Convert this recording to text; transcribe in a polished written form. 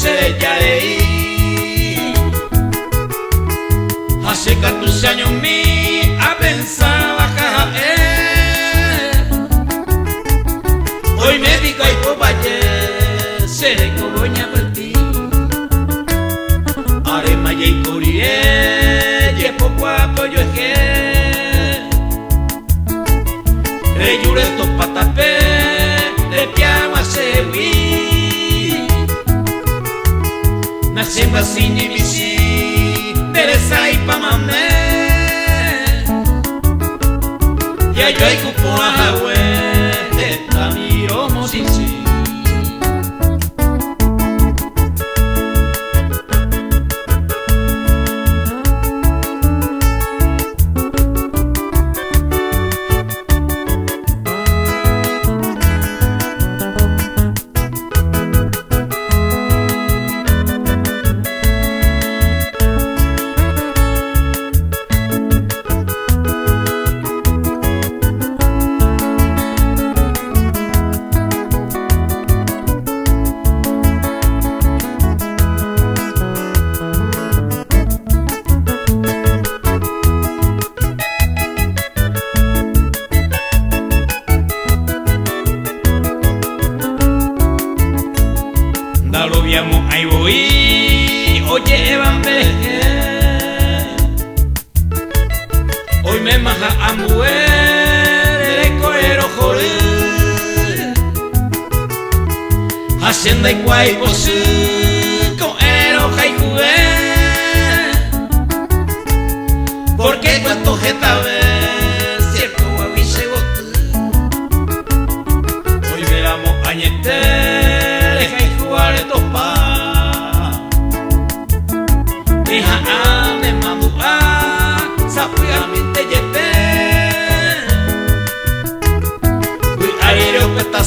se ya leí. Hace 14 años mi a pensar bajar. Hoy me digo ay por valle, seré coboña por ti. Arema y curie, y poco apoyo es que. Reyure estos patapé, de piama se vi. Nacimba sin ibisi, pereza y pamame. Ya yo hay cupo a Hawái, esta mi homo sin sí. Lo viamo ahí voy, oye van hoy me maja a mujer de corero joder. Hacienda y guay vos con ero jai jugué. Porque cuánto jeta ves, cierto guavi se hoy veramos añete. Deja a me mando a sapiamente llevé. Uy, aéreo que está